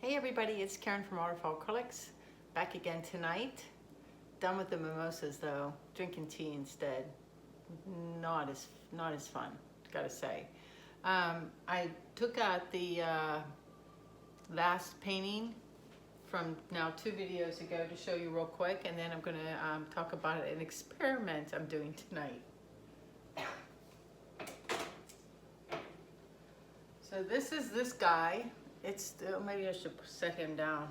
Hey everybody, it's Karen from Waterfall Acrylics, back again tonight. Done with the mimosas though, drinking tea instead. Not as fun, gotta say. I took out the last painting from now 2 videos ago to show you real quick, and then I'm gonna talk about an experiment I'm doing tonight. So this is this guy. It's still, maybe I should set him down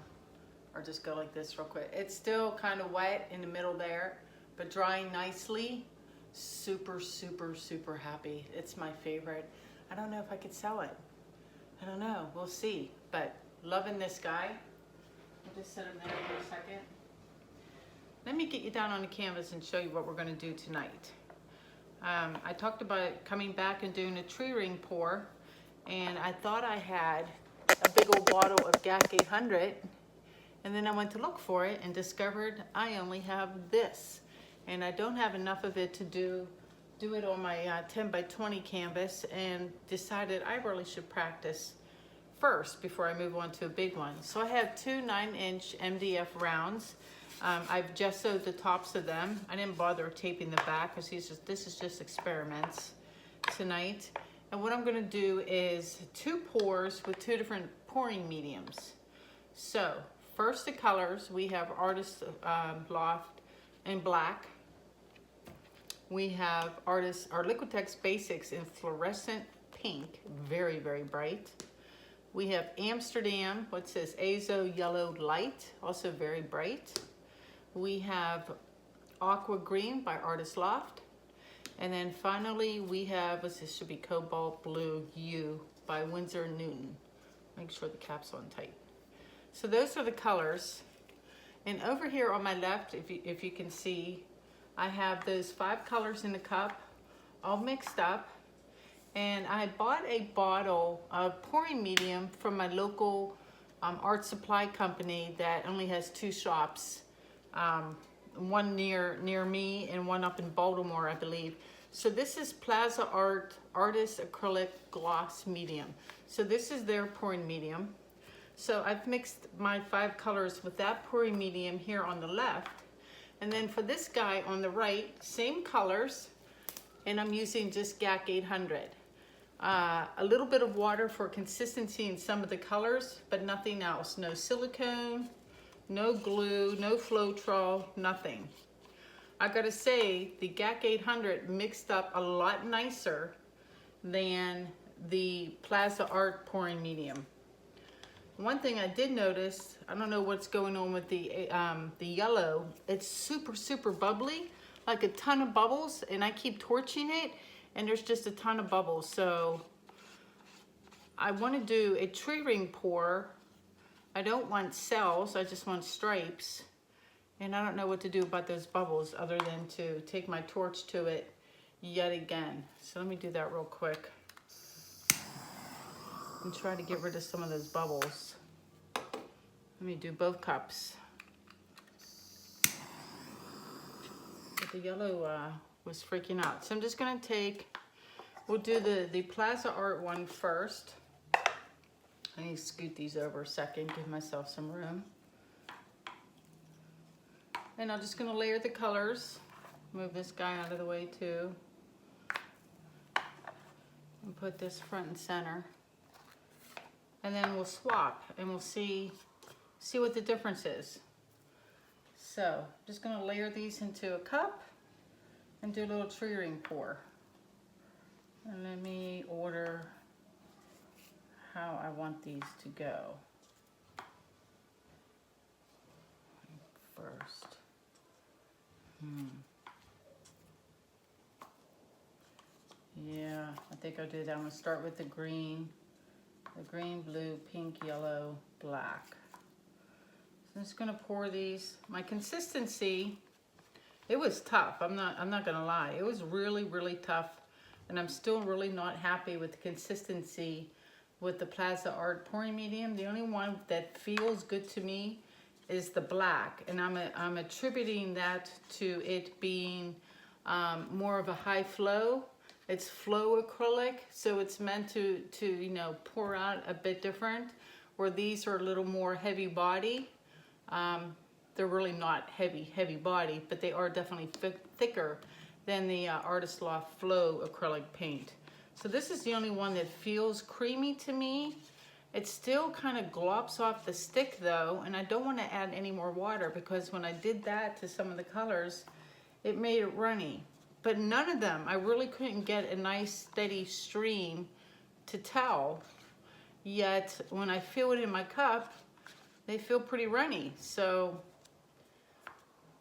or just go like this real quick. It's still kind of wet in the middle there, but drying nicely. Super, super, super happy. It's my favorite. I don't know if I could sell it. I don't know, we'll see. But loving this guy. I'll just set him there for a second. Let me get you down on the canvas and show you what we're gonna do tonight. I talked about coming back and doing a tree ring pour, and I thought I had a big old bottle of GAC800, and then I went to look for it and discovered I only have this, and I don't have enough of it to do it on my 10 by 20 canvas, and decided I really should practice first before I move on to a big one. So I have 2 9-inch MDF rounds. I've gessoed the tops of them. I didn't bother taping the back because this is just experiments tonight. And what I'm gonna do is 2 pours with 2 different pouring mediums. So first the colors, we have Artist Loft in black. We have our Liquitex Basics in fluorescent pink, very, very bright. We have Amsterdam, what says Azo Yellow Light, also very bright. We have Aqua Green by Artist Loft. And then finally we have, this should be Cobalt Blue U by Winsor & Newton. Make sure the cap's on tight. So those are the colors. And over here on my left, if you can see, I have those 5 colors in the cup, all mixed up. And I bought a bottle of pouring medium from my local art supply company that only has 2 shops. One near me and one up in Baltimore, I believe. So this is PlazaArt Artist Acrylic Gloss Medium. So this is their pouring medium. So I've mixed my 5 colors with that pouring medium here on the left. And then for this guy on the right, same colors, and I'm using just GAC800. A little bit of water for consistency in some of the colors, but nothing else. No silicone, no glue, no Floetrol, nothing. I gotta say, the GAC800 mixed up a lot nicer than the PlazaArt pouring medium. One thing I did notice, I don't know what's going on with the yellow, it's super, super bubbly, like a ton of bubbles, and I keep torching it, and there's just a ton of bubbles. So I wanna do a tree ring pour. I don't want cells, I just want stripes. And I don't know what to do about those bubbles other than to take my torch to it yet again. So let me do that real quick and try to get rid of some of those bubbles. Let me do both cups. But the yellow was freaking out. So I'm just gonna we'll do the PlazaArt one first. I need to scoot these over a second, give myself some room. And I'm just gonna layer the colors. Move this guy out of the way too. And put this front and center. And then we'll swap and we'll see what the difference is. So, just gonna layer these into a cup and do a little tree ring pour. And let me order how I want these to go. First. Yeah, I think I'll do that. I'm gonna start with the green, blue, pink, yellow, black. So I'm just gonna pour these. My consistency, it was tough. I'm not gonna lie. It was really, really tough, and I'm still really not happy with the consistency with the PlazaArt pouring medium. The only one that feels good to me is the black, and I'm attributing that to it being more of a high flow. It's flow acrylic, so it's meant to you know, pour out a bit different. where these are a little more heavy body. They're really not heavy body, but they are definitely thicker than the Artist Loft Flow acrylic paint. So this is the only one that feels creamy to me. It still kind of glops off the stick though, and I don't want to add any more water because when I did that to some of the colors, it made it runny. But none of them, I really couldn't get a nice steady stream to tell. Yet when I feel it in my cup, they feel pretty runny. So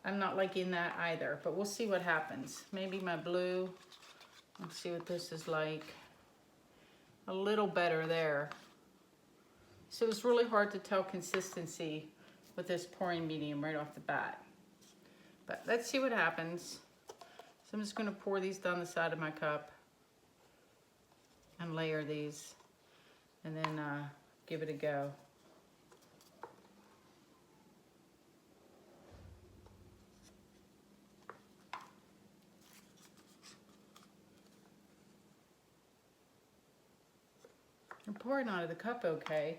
I'm not liking that either, but we'll see what happens. Maybe my blue, let's see what this is like. A little better there. So it's really hard to tell consistency with this pouring medium right off the bat. But let's see what happens. So I'm just gonna pour these down the side of my cup and layer these and then give it a go. I'm pouring out of the cup okay.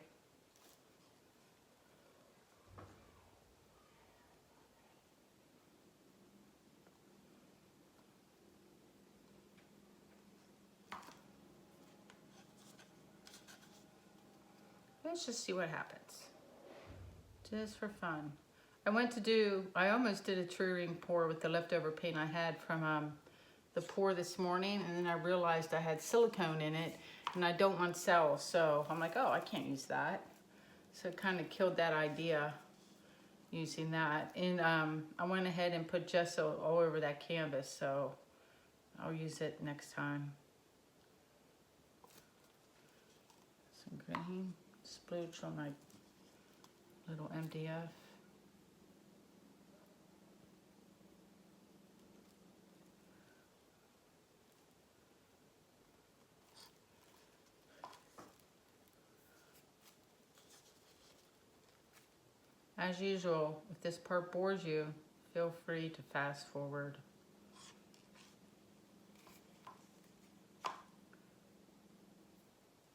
Let's just see what happens, just for fun. I almost did a tree ring pour with the leftover paint I had from the pour this morning, and then I realized I had silicone in it, and I don't want cells, so I'm like, oh, I can't use that. So it kind of killed that idea, using that. And I went ahead and put gesso all over that canvas, so I'll use it next time. Some green. Splooge on my little MDF. As usual, if this part bores you, feel free to fast forward.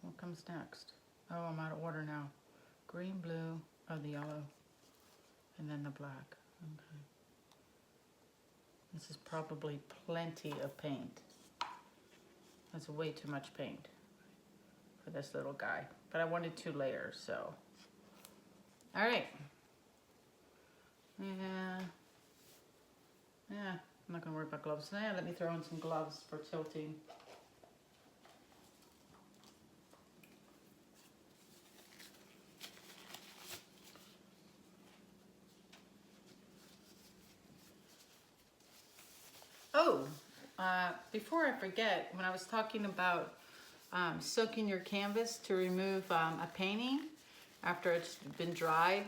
What comes next? Oh, I'm out of order now. Green, blue, the yellow, and then the black. Okay. This is probably plenty of paint. That's way too much paint for this little guy. But I wanted 2 layers, so. All right. Yeah, I'm not gonna worry about gloves. Yeah, let me throw in some gloves for tilting. Oh, before I forget, when I was talking about soaking your canvas to remove a painting after it's been dried,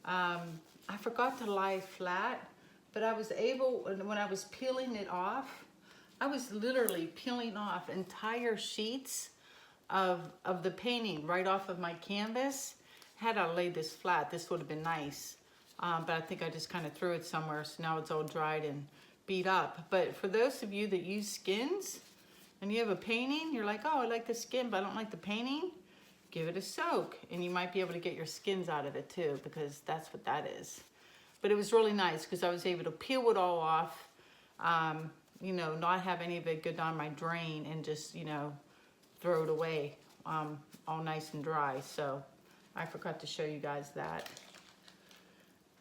I forgot to lie flat, but I was able, when I was peeling it off, I was literally peeling off entire sheets of the painting right off of my canvas. Had I laid this flat, this would have been nice, but I think I just kind of threw it somewhere, so now it's all dried and beat up. But for those of you that use skins and you have a painting, you're like, oh, I like the skin, but I don't like the painting, give it a soak, and you might be able to get your skins out of it too, because that's what that is. But it was really nice because I was able to peel it all off, you know, not have any of it go down my drain and just, you know, throw it away all nice and dry. So I forgot to show you guys that.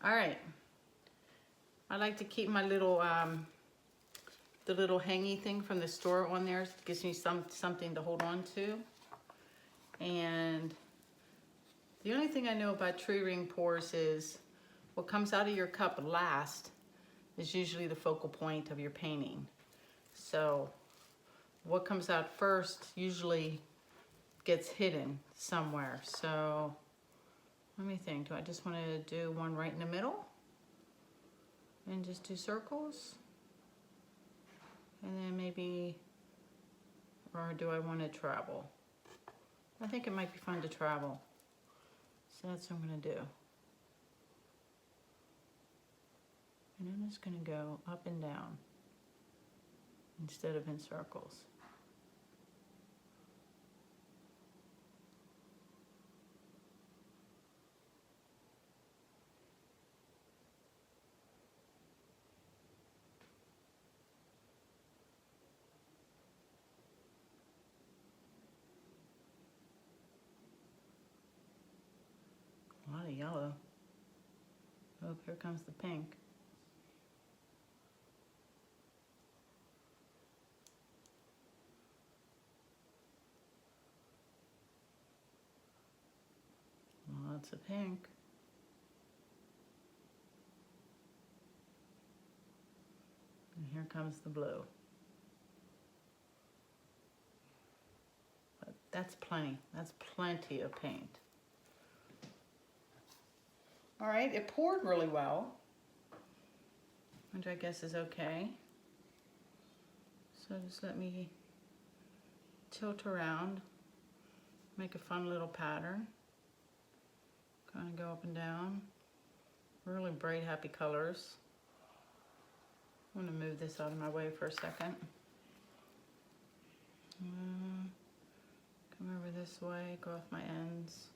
All right. I like to keep my little, the little hangy thing from the store on there. It gives me something to hold on to. And the only thing I know about tree ring pours is what comes out of your cup last is usually the focal point of your painting. So what comes out first usually gets hidden somewhere. So let me think, do I just want to do one right in the middle? And just do circles? And then maybe, or do I want to travel? I think it might be fun to travel. So that's what I'm going to do. And I'm just going to go up and down instead of in circles. here comes the pink. Lots of pink. And here comes the blue. But that's plenty. That's plenty of paint. All right, it poured really well, which I guess is okay. So just let me tilt around, make a fun little pattern. Kind of go up and down. Really bright, happy colors. I'm going to move this out of my way for a second. Come over this way, go off my ends.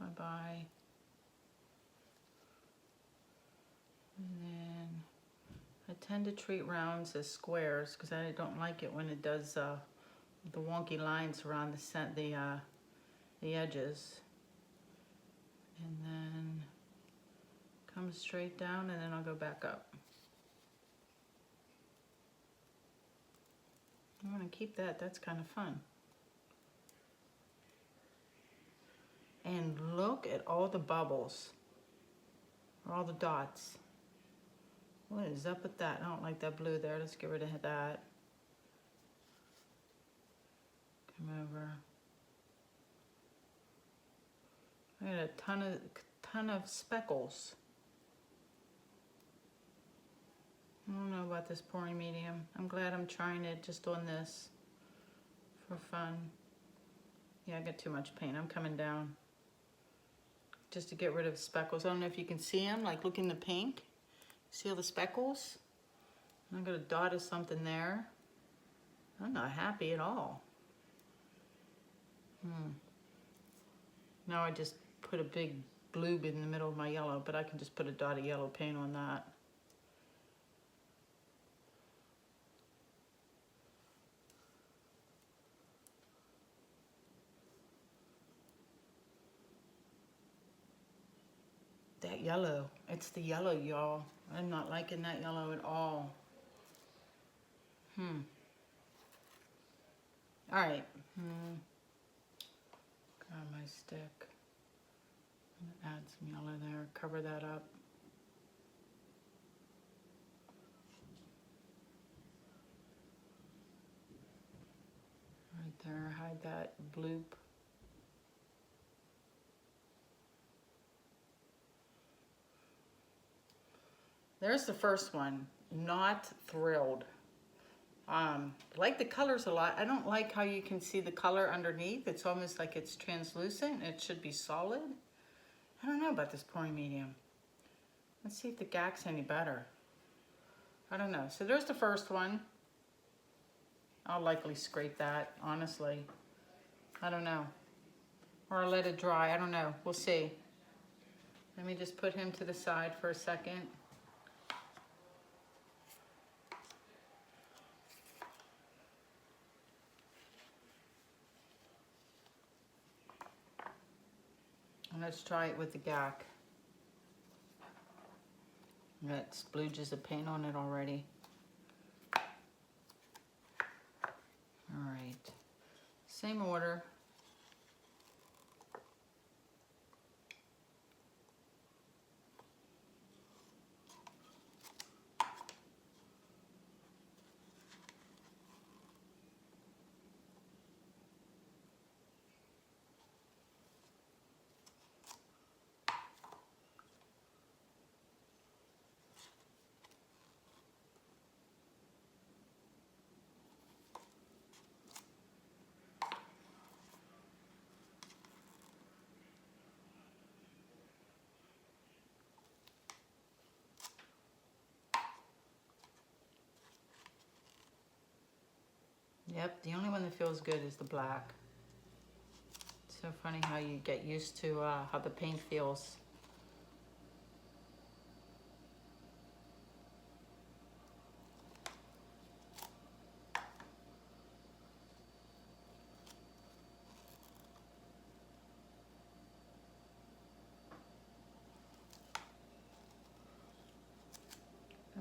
Bye-bye. And then I tend to treat rounds as squares because I don't like it when it does the wonky lines around the edges. And then come straight down, and then I'll go back up. I'm going to keep that. That's kind of fun. And look at all the bubbles, or all the dots. What is up with that? I don't like that blue there. Let's get rid of that. Come over. I got a ton of speckles. I don't know about this pouring medium. I'm glad I'm trying it just on this for fun. Yeah, I got too much paint. I'm coming down just to get rid of speckles. I don't know if you can see them, like look in the pink. See all the speckles? I got a dot of something there. I'm not happy at all. Now I just put a big bloob in the middle of my yellow, but I can just put a dot of yellow paint on that. That yellow, it's the yellow, y'all. I'm not liking that yellow at all. All right. Grab my stick. Add some yellow there. Cover that up. Right there. Hide that bloop. There's the first one. Not thrilled. Like the colors a lot. I don't like how you can see the color underneath. It's almost like it's translucent. It should be solid. I don't know about this pouring medium. Let's see if the GAC's any better. I don't know. So there's the first one. I'll likely scrape that, honestly. I don't know. Or I'll let it dry. I don't know. We'll see. Let me just put him to the side for a second. Let's try it with the GAC. Got splooges of paint on it already. All right, same order. Yep, the only one that feels good is the black. It's so funny how you get used to how the paint feels.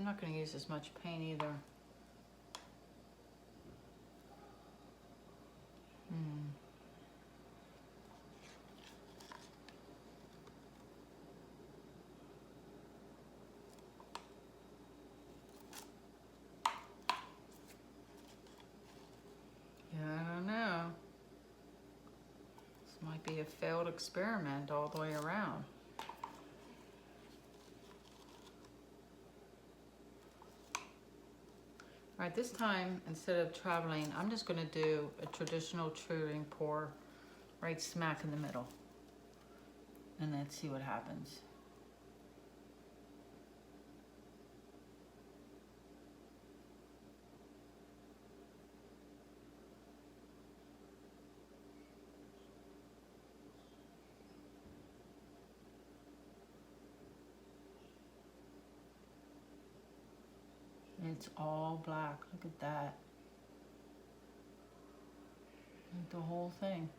not going to use as much paint either. Yeah, I don't know. This might be a failed experiment all the way around. All right, this time, instead of traveling, I'm just gonna do a traditional true ring pour right smack in the middle. And let's see what happens. It's all black, look at that. Like the whole thing.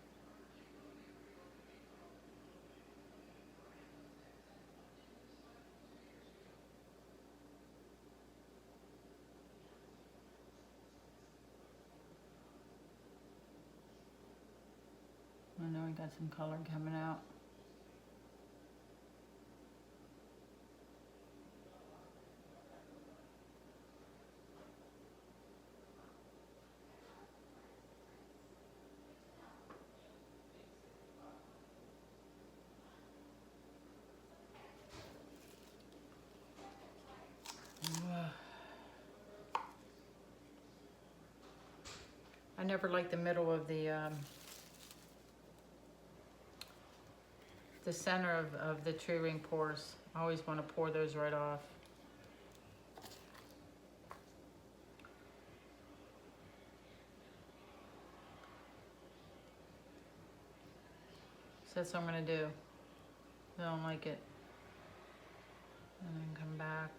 I know we got some color coming out. I never like the middle of the center of the true ring pours. I always want to pour those right off. So that's what I'm going to do. I don't like it. And then come back.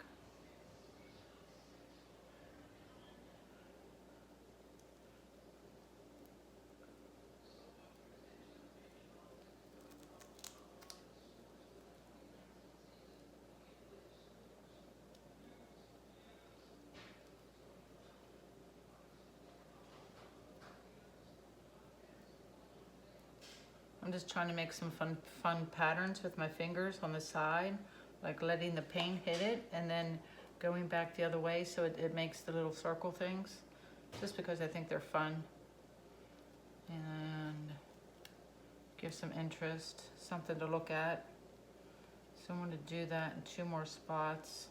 I'm just trying to make some fun patterns with my fingers on the side, like letting the paint hit it and then going back the other way so it makes the little circle things, just because I think they're fun and give some interest, something to look at. So I'm going to do that in 2 more spots,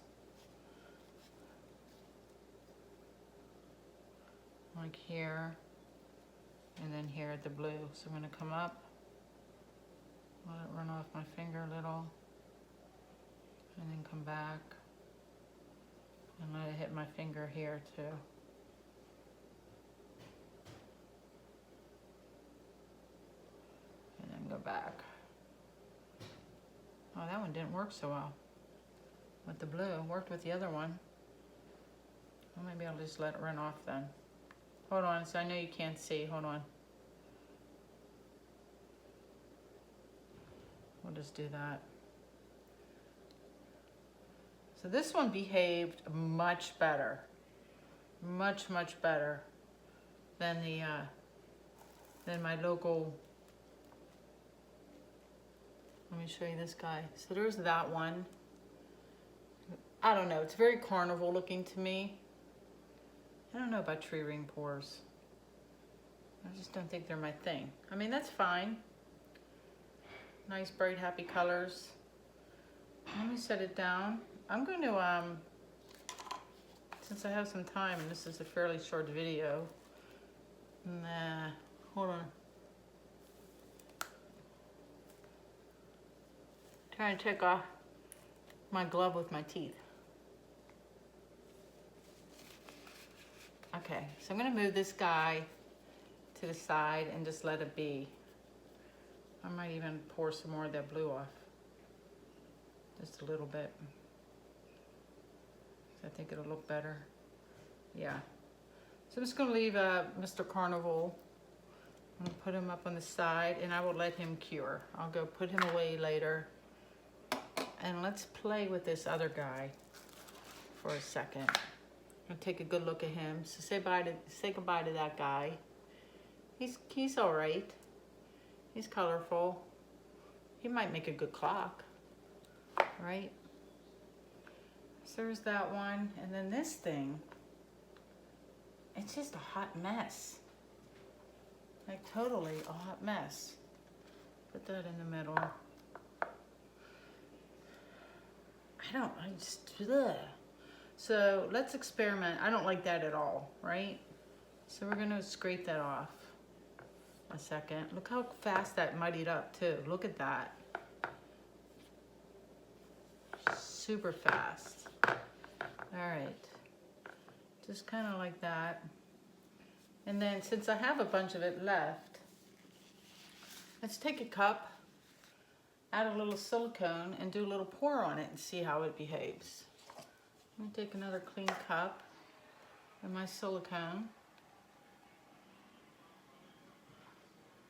like here and then here at the blue. So I'm going to come up, let it run off my finger a little, and then come back and let it hit my finger here too. And then go back. Oh, that one didn't work so well with the blue. It worked with the other one. Well, maybe I'll just let it run off then. Hold on, so I know you can't see. Hold on. We'll just do that. So this one behaved much better. Much better than the than my local. Let me show you this guy. So there's that one. I don't know, it's very carnival looking to me. I don't know about tree ring pours. I just don't think they're my thing. I mean, that's fine. Nice, bright, happy colors. Let me set it down. I'm going to, since I have some time, and this is a fairly short video, hold on. Trying to take off my glove with my teeth. Okay, so I'm going to move this guy to the side and just let it be. I might even pour some more of that blue off. Just a little bit. I think it'll look better. Yeah. So I'm just going to leave Mr. Carnival. I'm going to put him up on the side and I will let him cure. I'll go put him away later. And let's play with this other guy for a second. And take a good look at him. So say goodbye to that guy. He's all right. He's colorful. He might make a good clock, right? So there's that one, and then this thing. It's just a hot mess. Like totally a hot mess. Put that in the middle. I just, ugh. So let's experiment. I don't like that at all, right? So we're gonna scrape that off a second. Look how fast that muddied up too. Look at that. Super fast. All right, just kind of like that. And then since I have a bunch of it left, let's take a cup, add a little silicone, and do a little pour on it and see how it behaves. Let me take another clean cup and my silicone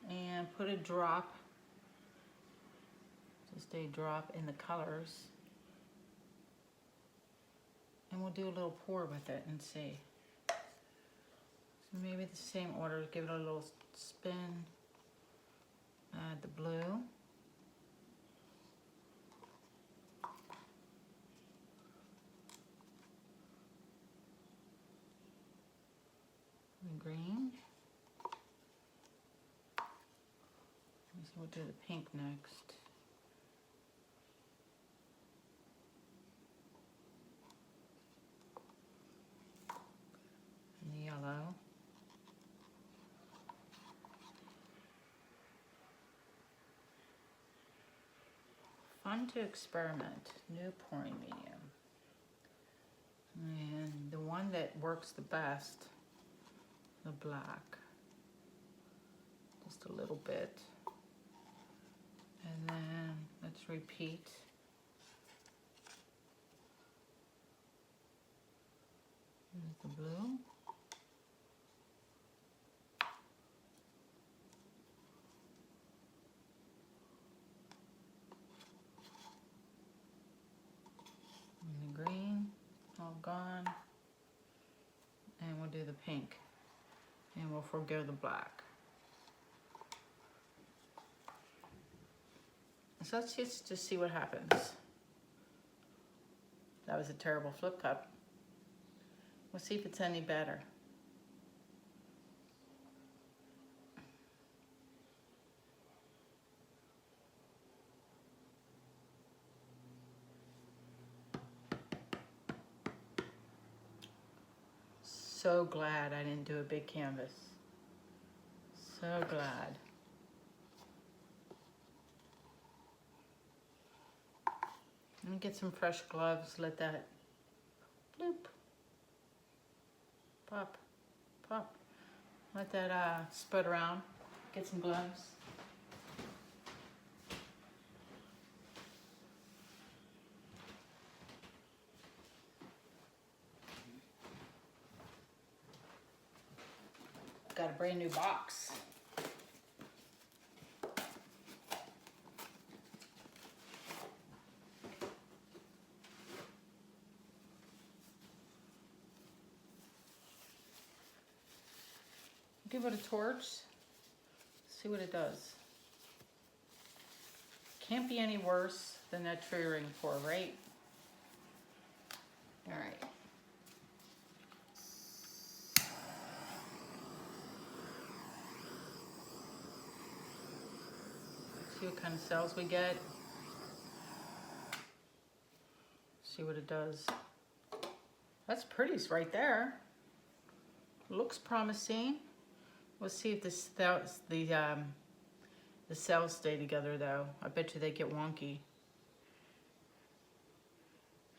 and put a drop, just a drop in the colors. And we'll do a little pour with it and see. So maybe the same order, give it a little spin. Add the blue. The green. So we'll do the pink next. And the yellow. Fun to experiment. New pouring medium. And the one that works the best, the black. Just a little bit. And then let's repeat. Here's the blue. And the green, all gone. And we'll do the pink. And we'll forgo the black. So let's just see what happens. That was a terrible flip cup. We'll see if it's any better. So glad I didn't do a big canvas. So glad. Let me get some fresh gloves, let that bloop, pop, pop. Let that spread around. Get some gloves. Got a brand new box. Give it a torch, see what it does. Can't be any worse than that tree ring pour, right? All right. See what kind of cells we get. See what it does. That's pretty right there. Looks promising. We'll see if the cells stay together though. I bet you they get wonky.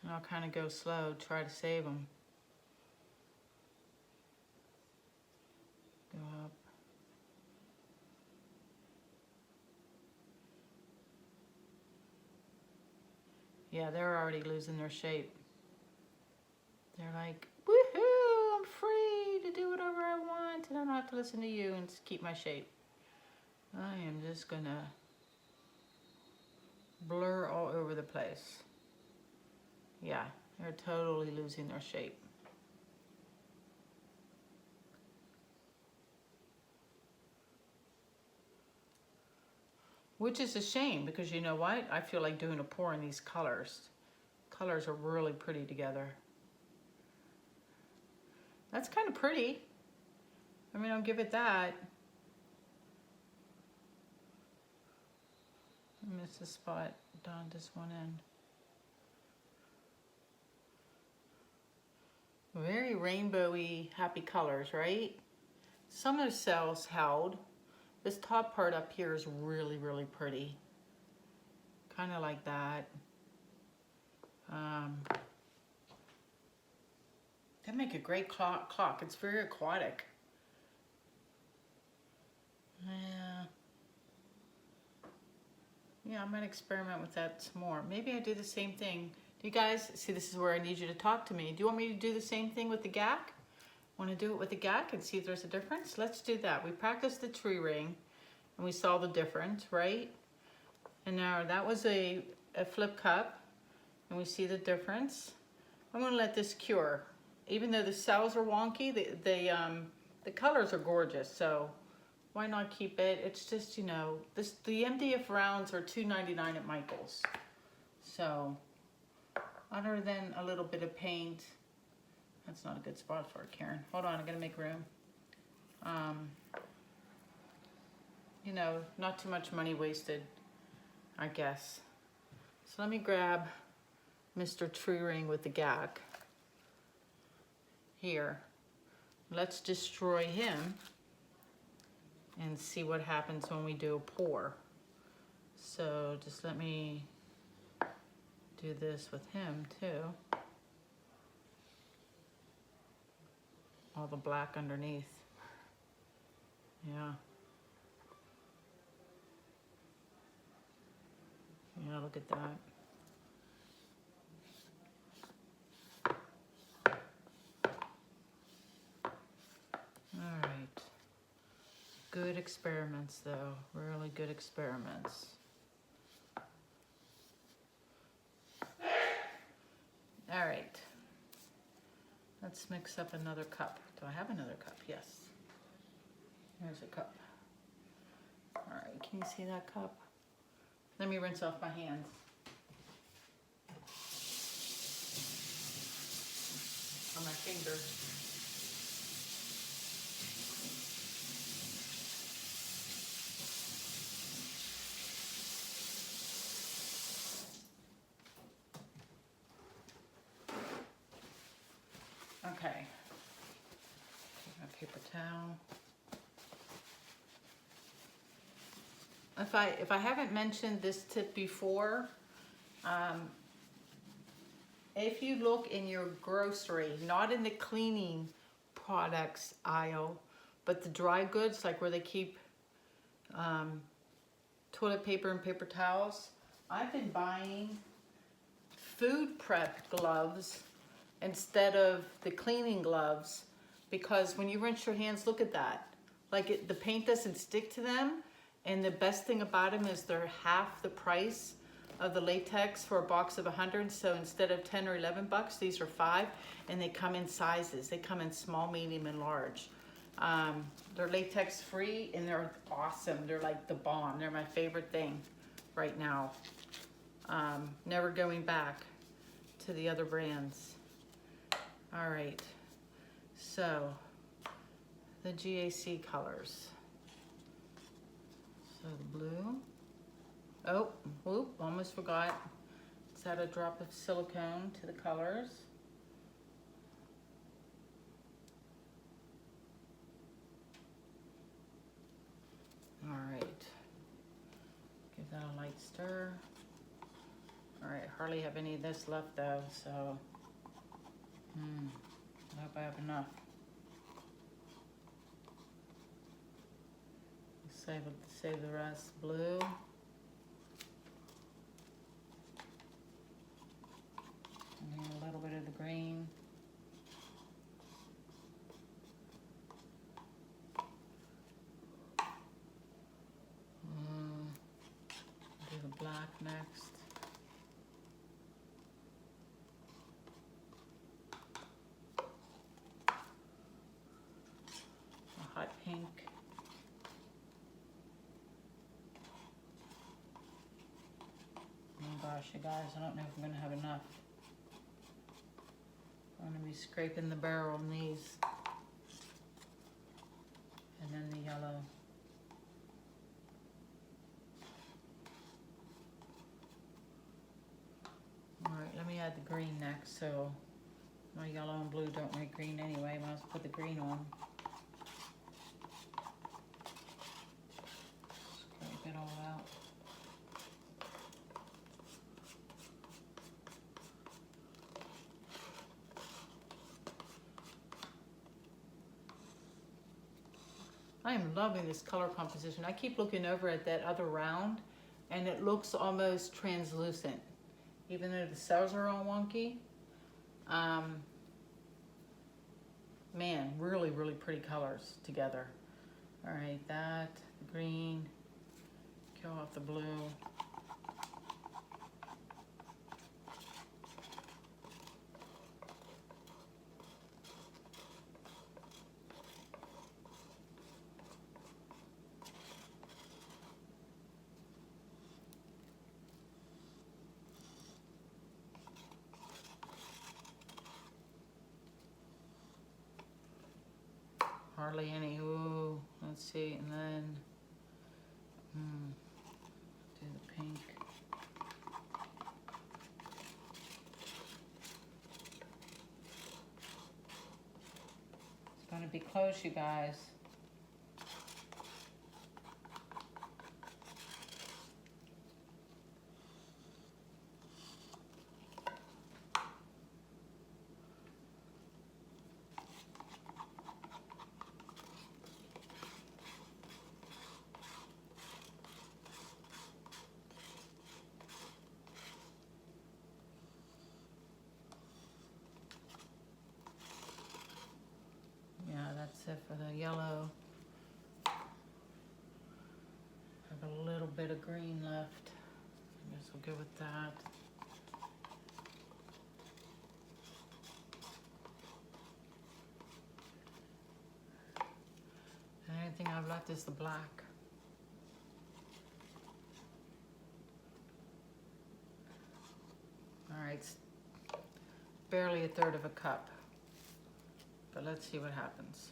And I'll kind of go slow, try to save them. Go up. Yeah, they're already losing their shape. They're like, woohoo, I'm free to do whatever I want and I don't have to listen to you and keep my shape. I am just gonna blur all over the place. Yeah, They're totally losing their shape. Which is a shame, because you know what? I feel like doing a pour in these colors. Colors are really pretty together. That's kind of pretty. I mean, I'll give it that. I missed a spot down this one end. Very rainbowy, happy colors, right? Some of the cells held. This top part up here is really, really pretty. Kind of like that. They make a great clock. It's very aquatic. Yeah, I might experiment with that some more. Maybe I do the same thing. Do you guys see? This is where I need you to talk to me. Do you want me to do the same thing with the GAC? Want to do it with the GAC and see if there's a difference? Let's do that. We practiced the tree ring and we saw the difference, right? And now that was a flip cup and we see the difference. I'm going to let this cure. Even though the cells are wonky, the colors are gorgeous. So why not keep it? It's just, you know, the MDF rounds are $2.99 at Michael's. So other than a little bit of paint, that's not a good spot for it, Karen. Hold on, I gotta make room. You know, not too much money wasted, I guess. So let me grab Mr. Tree Ring with the GAC. Here. Let's destroy him and see what happens when we do a pour. So just let me do this with him too. All the black underneath. Yeah. Yeah, look at that. All right. Good experiments though, really good experiments. All right. Let's mix up another cup. Do I have another cup? Yes. Here's a cup. All right, can you see that cup? Let me rinse off my hands. Or my fingers. Okay. Take my paper towel. If I haven't mentioned this tip before, if you look in your grocery, not in the cleaning products aisle, but the dry goods, like where they keep toilet paper and paper towels, I've been buying food prep gloves instead of the cleaning gloves, because when you rinse your hands, look at that. Like the paint doesn't stick to them. And the best thing about them is they're half the price of the latex for a box of 100. So instead of 10 or 11 bucks, these are 5, and they come in sizes. They come in small, medium, and large. They're latex free and they're awesome. They're like the bomb. They're my favorite thing right now. Never going back to the other brands. All right, so the GAC colors. So the blue. Oh, whoop, almost forgot. Let's add a drop of silicone to the colors. All right, give that a light stir. All right, hardly have any of this left though, so I hope I have enough. Save the rest blue. And a little bit of the green. Do the black next. brush, you guys. I don't know if I'm gonna have enough. I'm gonna be scraping the barrel on these. And then the yellow. All right, let me add the green next, so my yellow and blue don't make green anyway. Might as well put the green on. Scrape it all out. I am loving this color composition. I keep looking over at that other round and it looks almost translucent, even though the cells are all wonky. Man, really, really pretty colors together. All right, that, the green, kill off the blue. Hardly any. Ooh, let's see, and then do the pink. It's gonna be close, you guys. That's it for the yellow. Have a little bit of green left. I guess we'll go with that. And the only thing I've left is the black. All right, it's barely a third of a cup. But let's see what happens.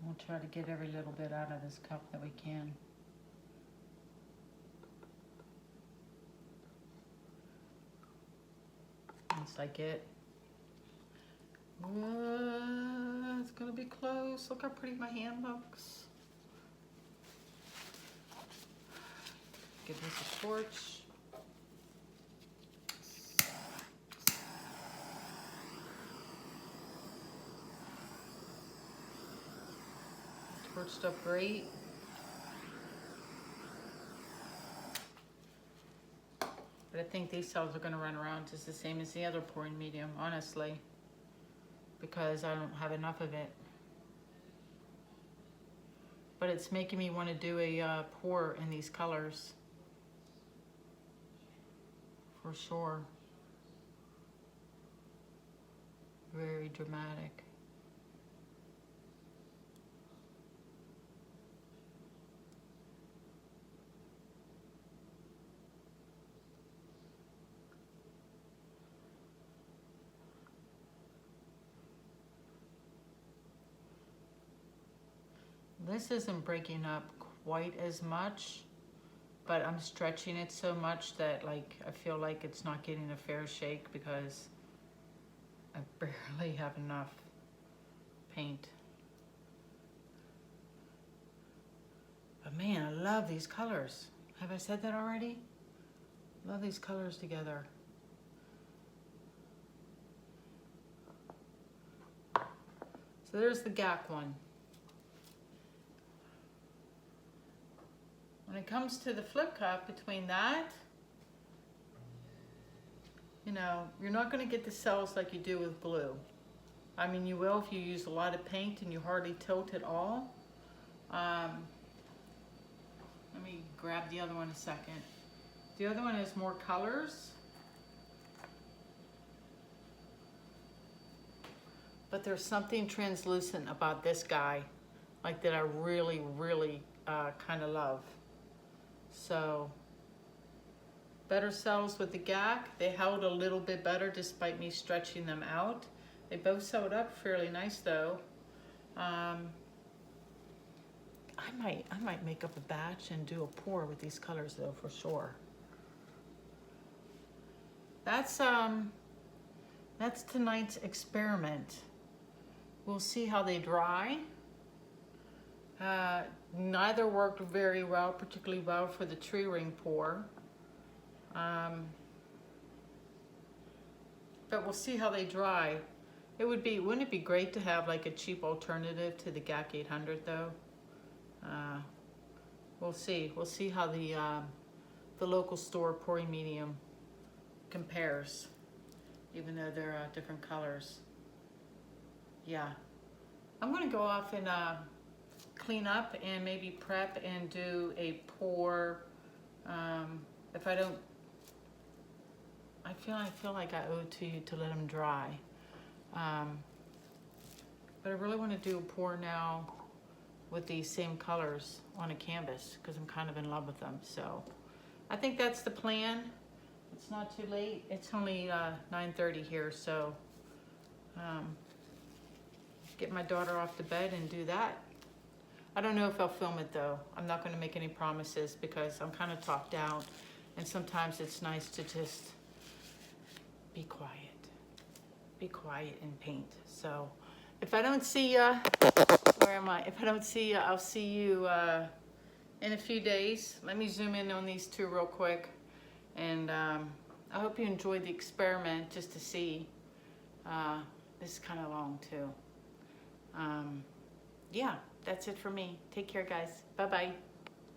We'll try to get every little bit out of this cup that we can. Once I get, it's gonna be close. Look how pretty my hand looks. Give this a torch. Torched up great. But I think these cells are going to run around just the same as the other pouring medium, honestly, because I don't have enough of it. But it's making me want to do a pour in these colors, for sure. Very dramatic. This isn't breaking up quite as much, but I'm stretching it so much that like I feel like it's not getting a fair shake because I barely have enough paint. But man, I love these colors. Have I said that already? Love these colors together. So there's the GAC one. When it comes to the flip cup, between that, you know, you're not going to get the cells like you do with glue. I mean, you will if you use a lot of paint and you hardly tilt at all. Let me grab the other one a second. The other one has more colors. But there's something translucent about this guy, like that I really, really kind of love. So, better cells with the GAC. They held a little bit better despite me stretching them out. They both sewed up fairly nice though. I might make up a batch and do a pour with these colors though, for sure. That's tonight's experiment. We'll see how they dry. Neither worked very well, particularly well for the tree ring pour. But we'll see how they dry. Wouldn't it be great to have like a cheap alternative to the GAC800 though? We'll see. We'll see how the local store pouring medium compares, even though they're different colors. Yeah, I'm gonna go off and clean up and maybe prep and do a pour. If I don't, I feel like I owe it to you to let them dry. But I really want to do a pour now with these same colors on a canvas because I'm kind of in love with them. So I think that's the plan. It's not too late. It's only 9:30 here, so get my daughter off to bed and do that. I don't know if I'll film it though. I'm not going to make any promises because I'm kind of talked out, and sometimes it's nice to just be quiet. Be quiet and paint. So if I don't see ya, where am I? If I don't see ya, I'll see you in a few days. Let me zoom in on these two real quick. And I hope you enjoyed the experiment just to see. This is kind of long too. Yeah, that's it for me. Take care, guys. Bye-bye.